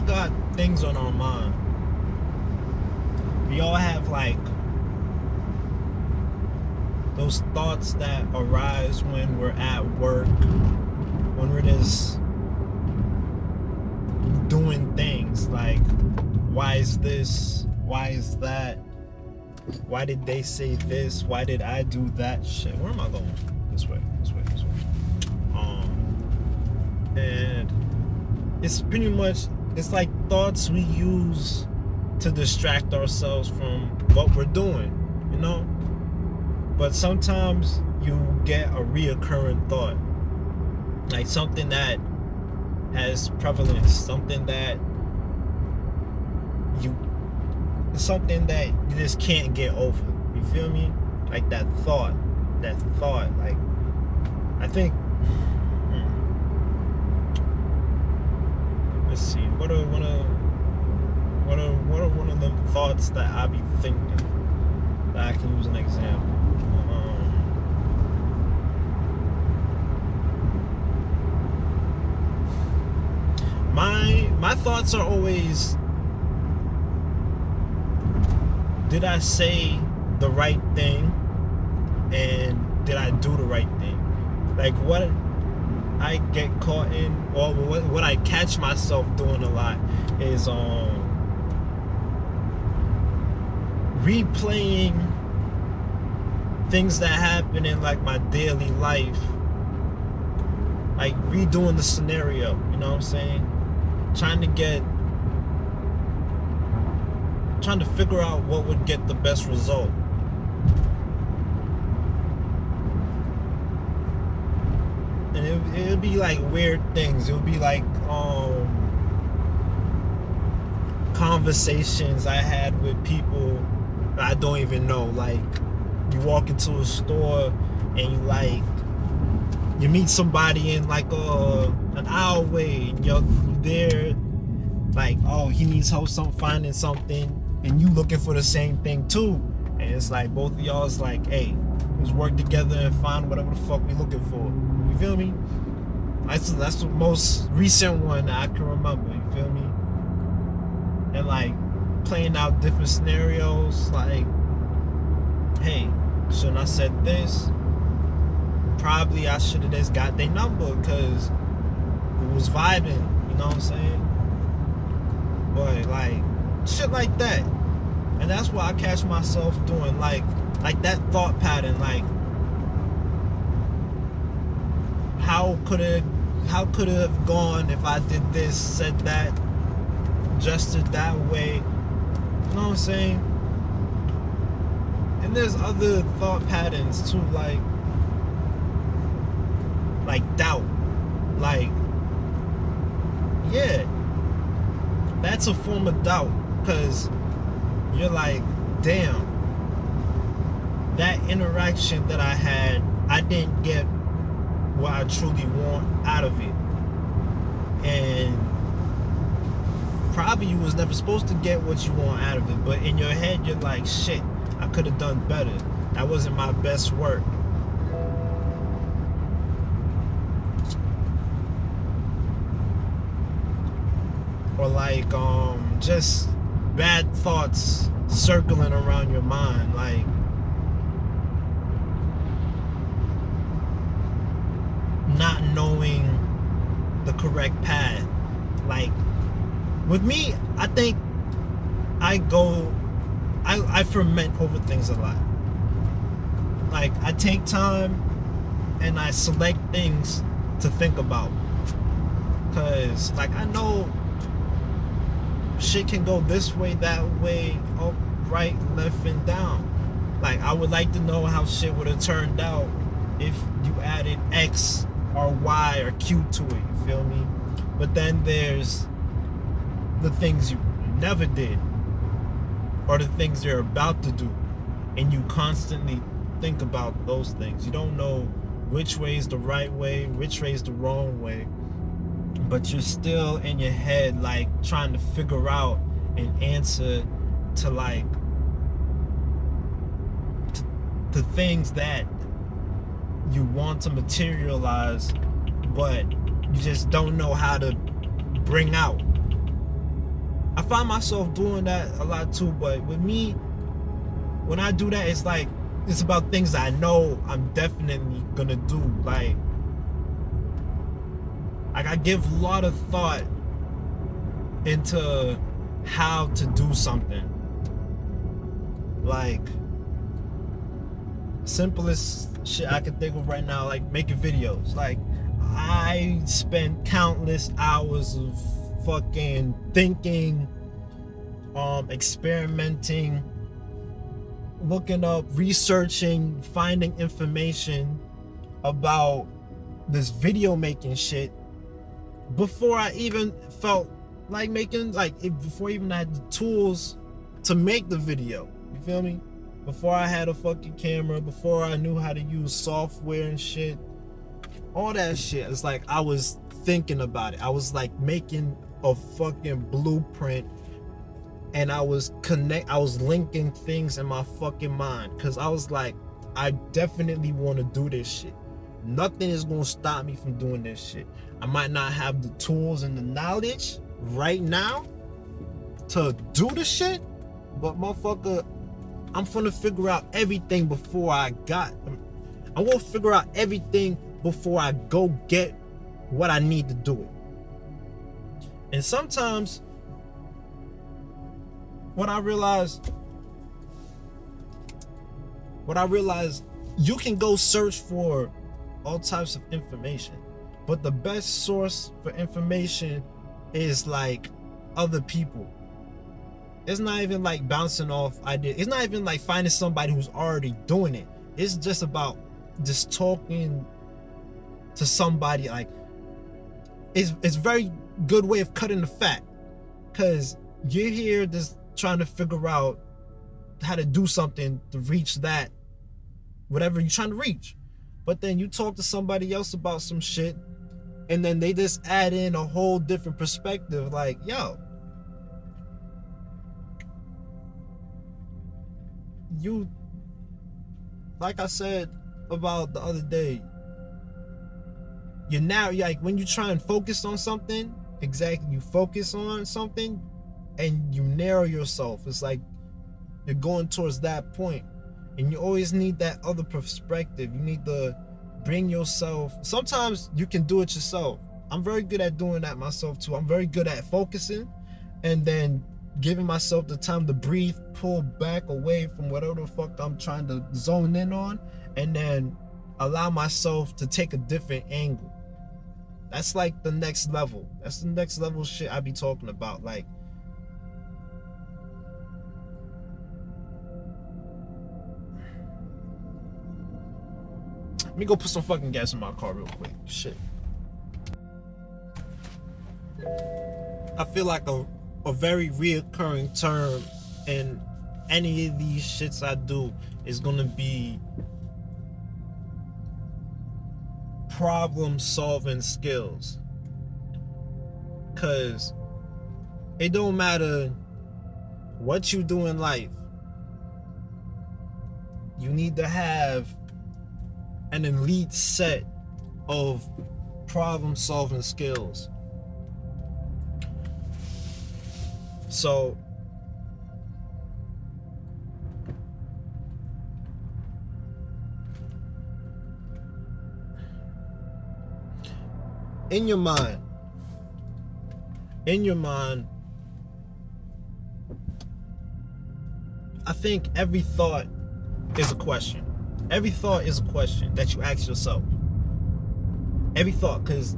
got things on our mind. We all have like those thoughts that arise when we're at work, when we're just doing things like, why is this? Why is that? Why did they say this? Why did I do that shit? Where am I going? This way. And it's pretty much, it's like thoughts we use to distract ourselves from what we're doing, you know? But sometimes you get a reoccurring thought, like something that has prevalence, something that you just can't get over. You feel me? Like that thought. Like, I think. Let's see. What are one of the thoughts that I be thinking that I can use an example? My thoughts are always, did I say the right thing, and did I do the right thing? Like, what I get caught in, or what I catch myself doing a lot is replaying things that happen in like my daily life, like redoing the scenario, you know what I'm saying? Trying to figure out what would get the best result. And it'll be like weird things. It'll be like conversations I had with people that I don't even know. Like, you walk into a store and you meet somebody in like an hour away, and you're there, like, oh, he needs help finding something, and you looking for the same thing too, and it's like both of y'all's like, hey, let's work together and find whatever the fuck we looking for. You feel me? That's the most recent one that I can remember. You feel me? And like playing out different scenarios, like, hey, shouldn't I said this? Probably I should have just got their number because it was vibing. You know what I'm saying? But like shit like that, and that's what I catch myself doing. Like that thought pattern. Like, how could it have gone if I did this, said that, gestured that way? You know what I'm saying? And there's other thought patterns too, like doubt. Like, yeah, that's a form of doubt, because you're like, damn, that interaction that I had, I didn't get what I truly want out of it. And probably you was never supposed to get what you want out of it, but in your head you're like, shit, I could have done better. That wasn't my best work. Or like just bad thoughts circling around your mind, like not knowing the correct path. Like with me, I think I ferment over things a lot. Like, I take time and I select things to think about, cause like I know shit can go this way, that way, up, right, left, and down. Like, I would like to know how shit would have turned out if you added X or Y or Q to it, you feel me? But then there's the things you never did, or the things you're about to do, and you constantly think about those things. You don't know which way is the right way, which way is the wrong way, but you're still in your head, like, trying to figure out an answer to, like, to things that you want to materialize, but you just don't know how to bring out. I find myself doing that a lot too, but with me, when I do that, it's like, it's about things that I know I'm definitely gonna do. Like I give a lot of thought into how to do something. Like, simplest shit I can think of right now, like making videos. Like, I spend countless hours of fucking thinking, experimenting, looking up, researching, finding information about this video making shit before I even felt like making, like, before I even had the tools to make the video. You feel me? Before I had a fucking camera, before I knew how to use software and shit, all that shit. It's like I was thinking about it. I was like making a fucking blueprint, and I was linking things in my fucking mind, because I was like, I definitely want to do this shit. Nothing is gonna stop me from doing this shit. I might not have the tools and the knowledge right now to do the shit, but motherfucker, I'm gonna figure out everything before I'm gonna figure out everything before I go get what I need to do it. And sometimes what I realized, you can go search for all types of information, but the best source for information is like other people. It's not even like bouncing off ideas. It's not even like finding somebody who's already doing it. It's just about just talking to somebody. Like, it's very good way of cutting the fat, because you're here just trying to figure out how to do something to reach that, whatever you're trying to reach. But then you talk to somebody else about some shit, and then they just add in a whole different perspective. Like, yo, you, like I said about the other day, you're now, like, when you try and focus on something, exactly, you focus on something and you narrow yourself. It's like you're going towards that point, and you always need that other perspective. You need to bring yourself. Sometimes you can do it yourself. I'm very good at doing that myself too. I'm very good at focusing and then giving myself the time to breathe, pull back away from whatever the fuck I'm trying to zone in on, and then allow myself to take a different angle. That's like the next level. That's the next level shit I be talking about. Like, let me go put some fucking gas in my car real quick. Shit. I feel like a very reoccurring term in any of these shits I do is gonna be problem solving skills. Cause it don't matter what you do in life, you need to have an elite set of problem solving skills. So in your mind, I think every thought is a question. Every thought is a question that you ask yourself. Every thought, because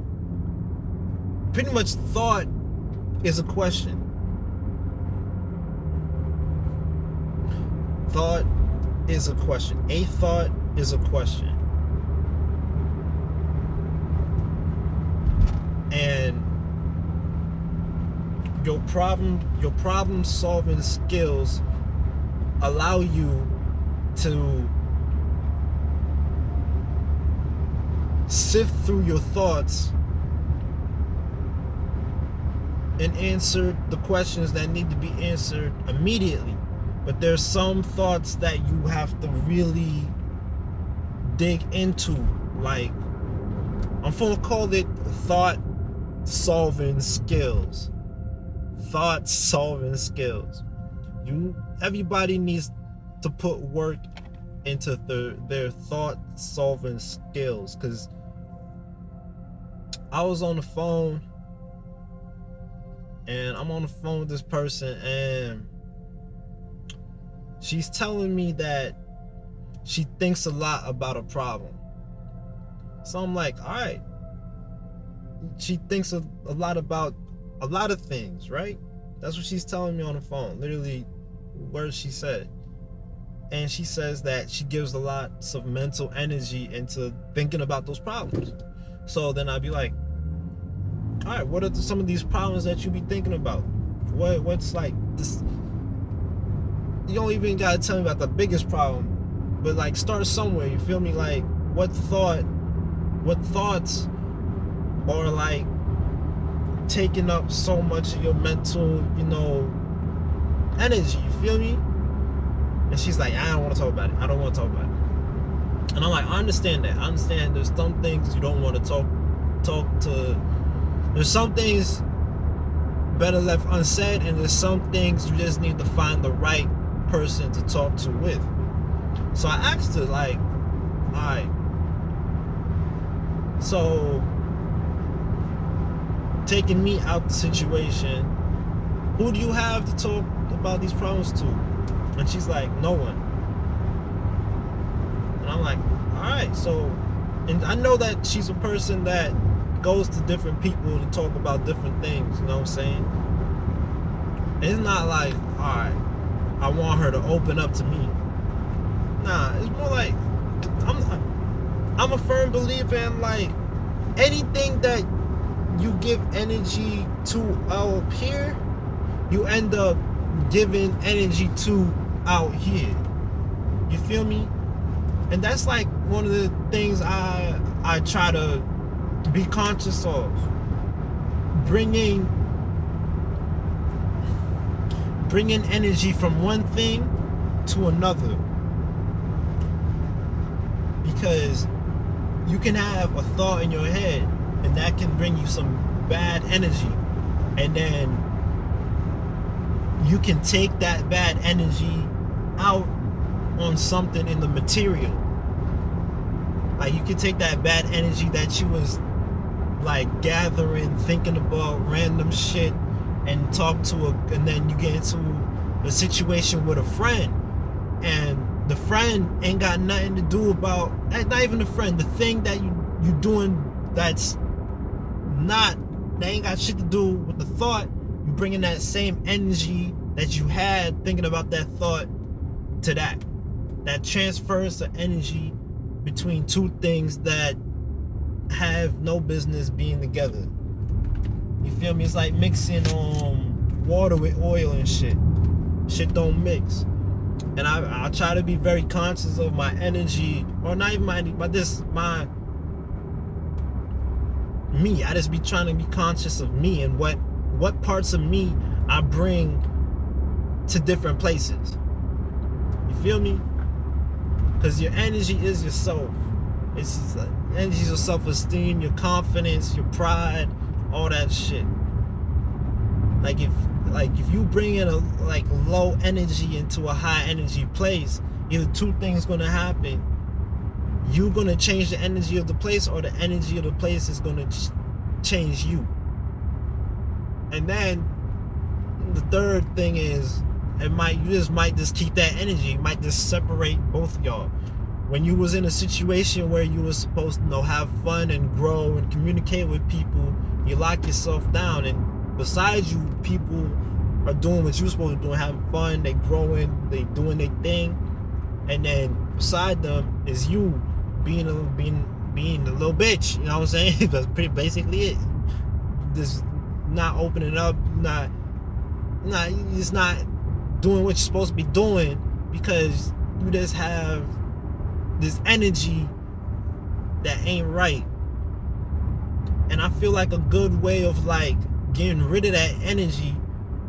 pretty much thought is a question. Thought is a question. A thought is a question. And your problem solving skills allow you to sift through your thoughts and answer the questions that need to be answered immediately. But there's some thoughts that you have to really dig into. Like, I'm gonna call it thought solving skills. thought solving skills. Everybody needs to put work into their thought solving skills, because I was on the phone and I'm on the phone with this person, and she's telling me that she thinks a lot about a problem. So I'm like, all right. She thinks a lot about a lot of things, right? That's what she's telling me on the phone. Literally, words she said. And she says that she gives a lot of mental energy into thinking about those problems. So then I'd be like, all right, what are some of these problems that you be thinking about? What's like this? You don't even gotta tell me about the biggest problem, but like start somewhere. You feel me? Like what thoughts are like taking up so much of your mental, energy? You feel me? And she's like, I don't want to talk about it. I don't want to talk about it. And I'm like, I understand that. I understand there's some things you don't want to talk to. There's some things better left unsaid, and there's some things you just need to find the right person to talk to with. So I asked her, like, all right, so taking me out the situation, who do you have to talk about these problems to? And she's like, no one. And I'm like, all right. So, and I know that she's a person that goes to different people to talk about different things, you know what I'm saying? And it's not like, all right, I want her to open up to me. Nah, it's more like, I'm a firm believer in, like, anything that you give energy to out here, you end up giving energy to out here. You feel me? And that's like one of the things I try to be conscious of. Bringing energy from one thing to another. Because you can have a thought in your head, and that can bring you some bad energy, and then you can take that bad energy out on something in the material. Like you can take that bad energy that you was like gathering, thinking about random shit, and and then you get into a situation with a friend, and the friend ain't got nothing to do about, not even the friend, the thing that you doing that ain't got shit to do with the thought. You bringing that same energy that you had thinking about that thought to that transfers the energy between two things that have no business being together. You feel me? It's like mixing water with oil and shit don't mix. And I try to be very conscious of my energy, or not even my energy, but me. I just be trying to be conscious of me and what parts of me I bring to different places. You feel me? Because your energy is yourself. It's just like, energy is your self-esteem, your confidence, your pride, all that shit. Like if you bring in a low energy into a high energy place, either two things gonna happen. You're gonna change the energy of the place, or the energy of the place is gonna change you. And then the third thing is, you might just keep that energy. It might just separate both of y'all. When you was in a situation where you were supposed to have fun and grow and communicate with people, you lock yourself down, and besides you, people are doing what you're supposed to do, having fun, they growing, they doing their thing, and then beside them is you being a little bitch. You know what I'm saying? That's pretty basically it. Just not opening up, just not doing what you're supposed to be doing, because you just have this energy that ain't right. And I feel like a good way of like getting rid of that energy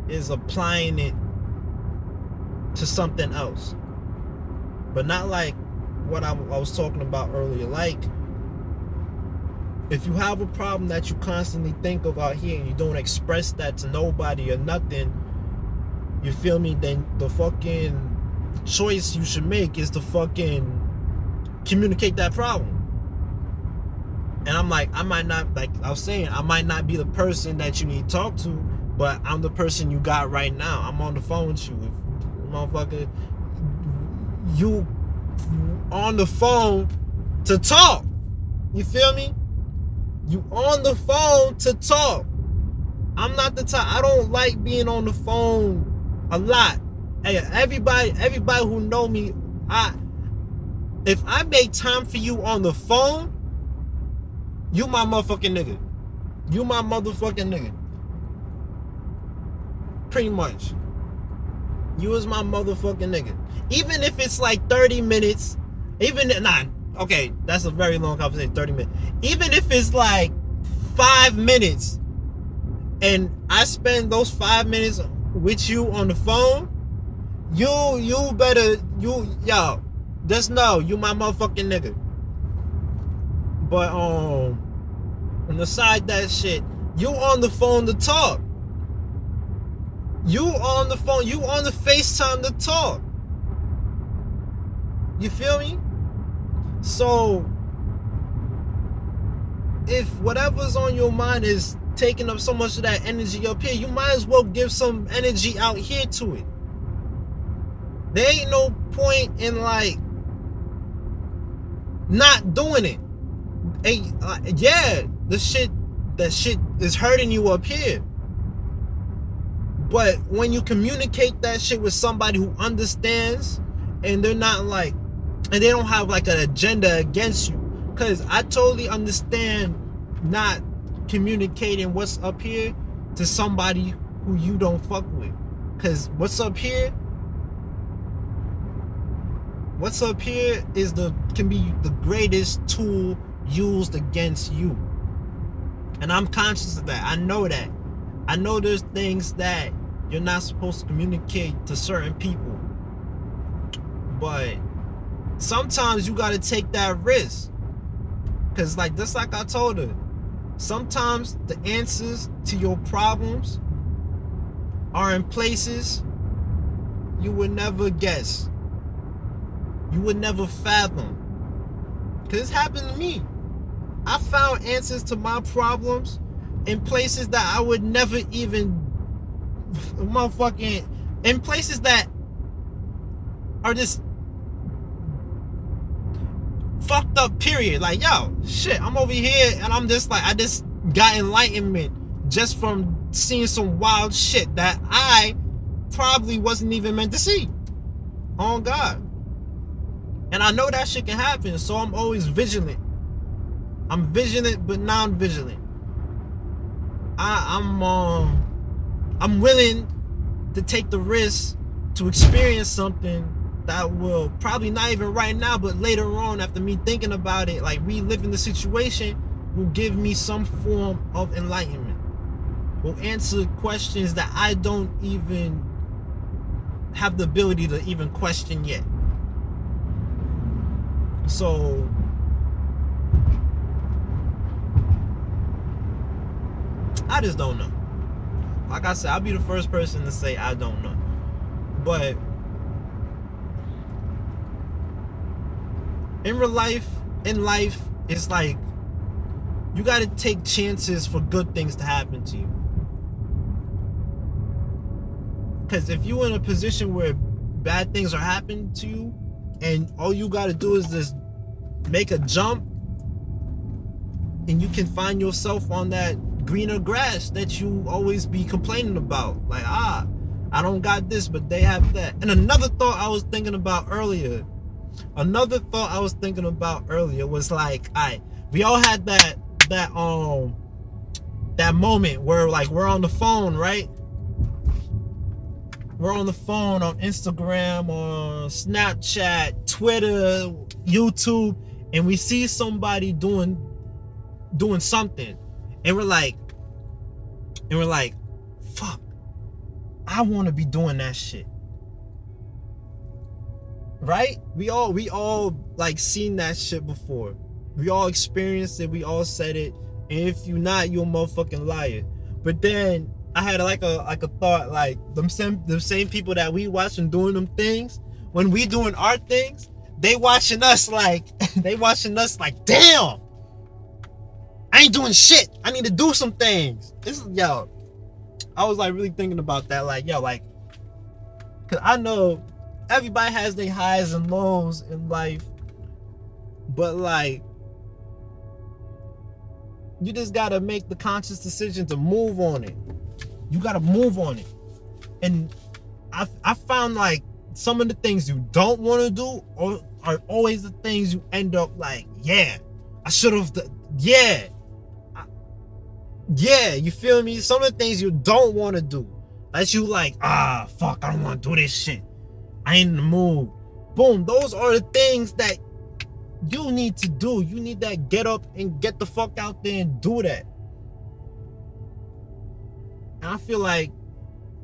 is applying it to something else, but not like what I was talking about earlier. Like if you have a problem that you constantly think of out here and you don't express that to nobody or nothing, you feel me, then the fucking choice you should make is to fucking communicate that problem. And I'm like, I might not, like I was saying, I might not be the person that you need to talk to, but I'm the person you got right now. I'm on the phone with you. If, motherfucker, you on the phone to talk. You feel me? You on the phone to talk. I'm not the type, I don't like being on the phone a lot. Hey, everybody who know me, if I make time for you on the phone, you my motherfucking nigga. You my motherfucking nigga. Pretty much. You is my motherfucking nigga. Even if it's like 30 minutes, okay, that's a very long conversation, 30 minutes. Even if it's like 5 minutes and I spend those 5 minutes with you on the phone, you better, yo, just know you my motherfucking nigga. But on the side that shit, you on the phone to talk. You on the phone, you on the FaceTime to talk. You feel me? So if whatever's on your mind is taking up so much of that energy up here, you might as well give some energy out here to it. There ain't no point in like not doing it. Yeah, that shit is hurting you up here. But when you communicate that shit with somebody who understands, and they're not like, and they don't have like an agenda against you, because I totally understand not communicating what's up here to somebody who you don't fuck with, because what's up here can be the greatest tool used against you. And I'm conscious of that. I know that. I know there's things that you're not supposed to communicate to certain people. But sometimes you gotta take that risk. Cause just like I told her, sometimes the answers to your problems are in places you would never guess. You would never fathom. Cause it's happened to me. I found answers to my problems in places that I would never even in places that are just fucked up, period. Like, yo, shit, I'm over here and I'm just like, I just got enlightenment just from seeing some wild shit that I probably wasn't even meant to see. On God. And I know that shit can happen, so I'm always vigilant. I'm vigilant but non-vigilant. I'm willing to take the risk to experience something that will probably not even right now, but later on, after me thinking about it, like reliving the situation, will give me some form of enlightenment. Will answer questions that I don't even have the ability to even question yet. So I just don't know. Like I said, I'll be the first person to say I don't know. But in life, it's like you gotta take chances for good things to happen to you. Because if you're in a position where bad things are happening to you, and all you gotta do is just make a jump, and you can find yourself on that greener grass that you always be complaining about. Like, I don't got this, but they have that. And another thought I was thinking about earlier was like, we all had that moment where like we're on the phone, right? We're on the phone on Instagram, on Snapchat, Twitter, YouTube, and we see somebody doing something, and we're like, fuck, I want to be doing that shit. Right? We all like seen that shit before. We all experienced it. We all said it. And if you not, you a motherfucking liar. But then I had like a thought, like them same people that we watching doing them things, when we doing our things, they watching us like damn, I ain't doing shit. I need to do some things. This is yo. I was like really thinking about that, like yo, like, cause I know everybody has their highs and lows in life, but like, you just gotta make the conscious decision to move on it. You gotta move on it. And I found like some of the things you don't want to do are always the things you end up like, yeah, I should have, yeah, you feel me? Some of the things you don't want to do, that you like, fuck, I don't want to do this shit. I ain't in the mood. Boom, those are the things that you need to do. You need that get up and get the fuck out there and do that. And I feel like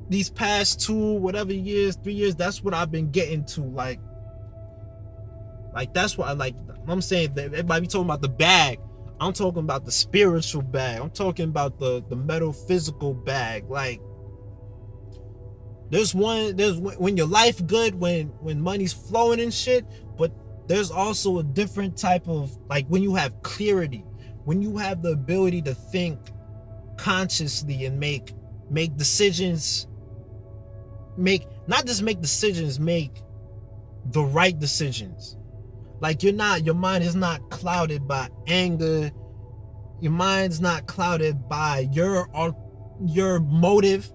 these past 3 years, that's what I've been getting to. Like that's what I like. I'm saying that everybody be talking about the bag. I'm talking about the spiritual bag. I'm talking about the metaphysical bag. Like, there's when your life good, when money's flowing and shit, but there's also a different type of, like, when you have clarity, when you have the ability to think consciously and make decisions, not just make decisions, make the right decisions. Like, your mind is not clouded by anger. Your mind's not clouded by your motive.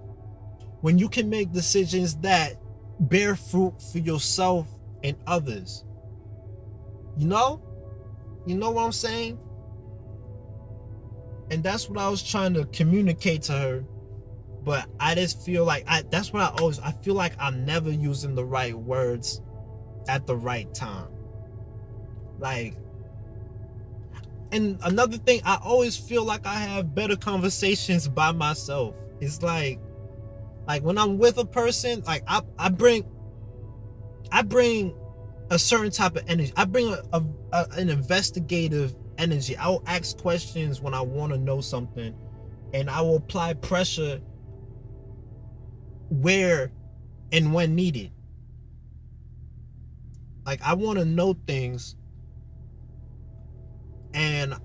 When you can make decisions that bear fruit for yourself and others. You know what I'm saying? And that's what I was trying to communicate to her. But I just feel like I feel like I'm never using the right words at the right time. Like, and another thing, I always feel like I have better conversations by myself. It's like when I'm with a person, like I bring a certain type of energy. I bring an investigative energy. I will ask questions when I want to know something, and I will apply pressure where and when needed. Like, I want to know things, and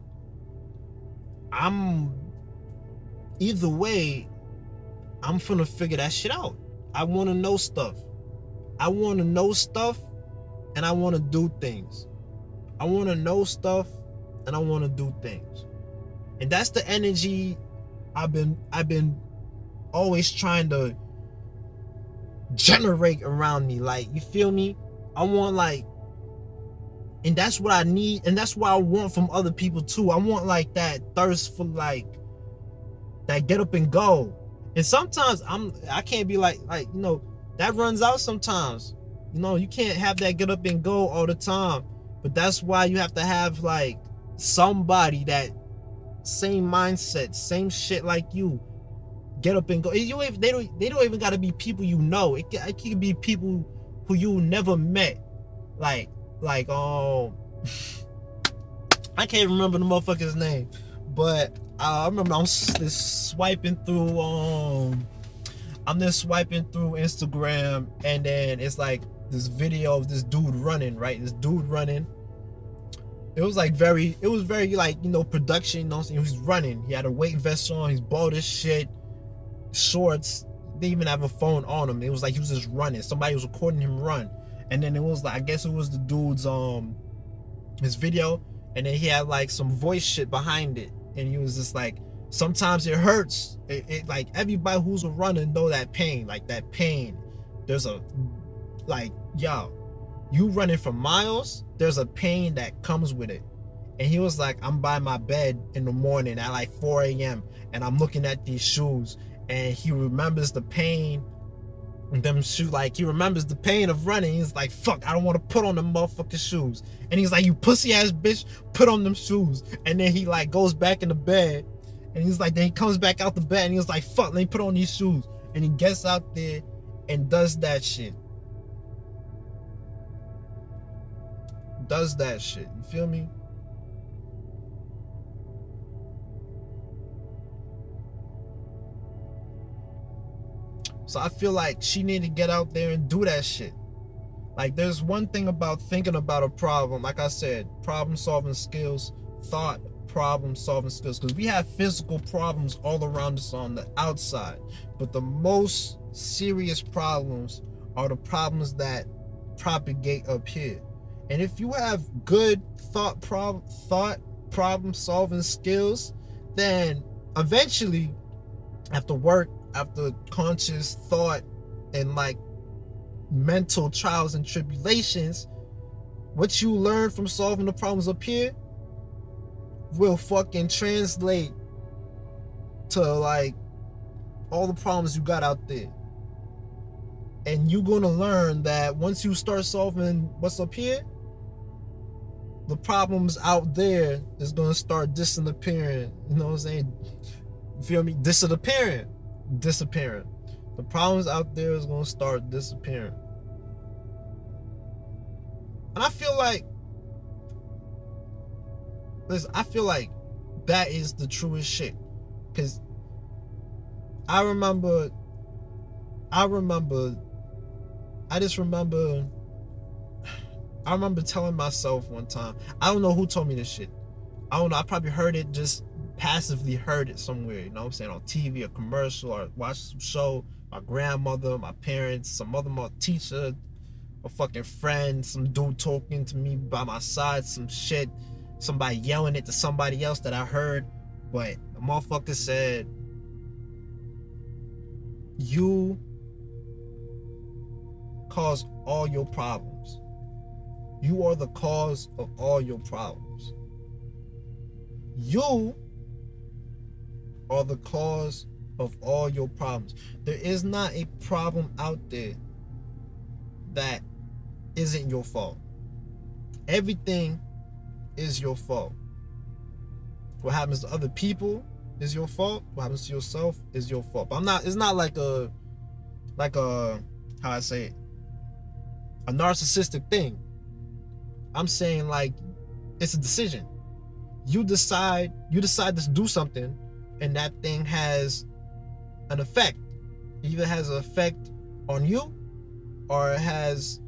either way, I'm finna figure that shit out. I want to know stuff. I want to know stuff, and I want to do things. I want to know stuff, and I want to do things. And that's the energy I've been always trying to generate around me. Like, you feel me? I want, like, and that's what I need, and that's what I want from other people too. I want, like, that thirst for, like, that get up and go. And sometimes I can't be like, you know, that runs out sometimes. You know, you can't have that get up and go all the time. But that's why you have to have, like, somebody that same mindset, same shit like you. Get up and go. They don't even gotta be people you know. It can be people who you never met. Like I can't remember the motherfucker's name, but I remember I'm just swiping through Instagram, and then it's like this video of this dude running, right? This dude running. It was very like, you know, production, you know what I'm saying? He was running. He had a weight vest on, he's bald as shit, shorts, didn't even have a phone on him. It was like he was just running. Somebody was recording him run. And then it was like, I guess it was the dude's his video, and then he had like some voice shit behind it, and he was just like, sometimes it hurts. It like, everybody who's a runner know that pain. Like, that pain, there's a, like, yo, you running for miles, there's a pain that comes with it. And he was like, I'm by my bed in the morning at like 4 a.m. and I'm looking at these shoes, and he remembers the pain. Them shoes, like, he remembers the pain of running. He's like, fuck, I don't want to put on them motherfucking shoes. And he's like, you pussy ass bitch, put on them shoes. And then he like goes back in the bed, and he's like, then he comes back out the bed, and he was like, fuck, let me put on these shoes. And he gets out there and does that shit. You feel me? So I feel like she need to get out there and do that shit. Like, there's one thing about thinking about a problem. Like I said, problem solving skills, thought problem solving skills. Because we have physical problems all around us on the outside. But the most serious problems are the problems that propagate up here. And if you have good thought problem solving skills, then eventually, after work, after conscious thought and like mental trials and tribulations, what you learn from solving the problems up here will fucking translate to like all the problems you got out there. And you're gonna learn that once you start solving what's up here, the problems out there is gonna start disappearing. You know what I'm saying? Feel me? Disappearing. The problems out there is gonna start disappearing. And I feel like, listen, I feel like that is the truest shit. Cause I just remember telling myself one time, I don't know who told me this shit. I don't know, I probably heard it, just passively heard it somewhere, you know what I'm saying, on TV, a commercial, or watched some show, my grandmother, my parents, some other teacher, a fucking friend, some dude talking to me by my side, some shit, somebody yelling it to somebody else that I heard. But the motherfucker said, you cause all your problems. You are the cause of all your problems. You are the cause of all your problems. There is not a problem out there that isn't your fault. Everything is your fault. What happens to other people is your fault. What happens to yourself is your fault. But it's not like a how I say it, a narcissistic thing. I'm saying like it's a decision. You decide to do something, and that thing has an effect. It either has an effect on you, or it has,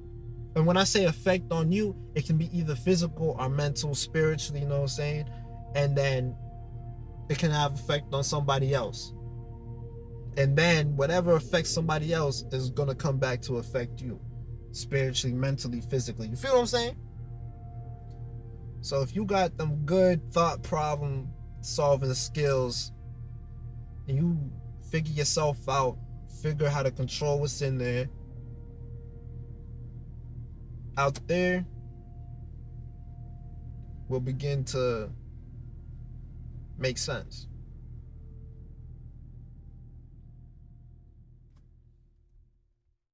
and when I say effect on you, it can be either physical or mental, spiritually, you know what I'm saying? And then it can have effect on somebody else. And then whatever affects somebody else is gonna come back to affect you, spiritually, mentally, physically. You feel what I'm saying? So if you got them good thought problem solving skills, and you figure yourself out, figure how to control what's in there, out there will begin to make sense.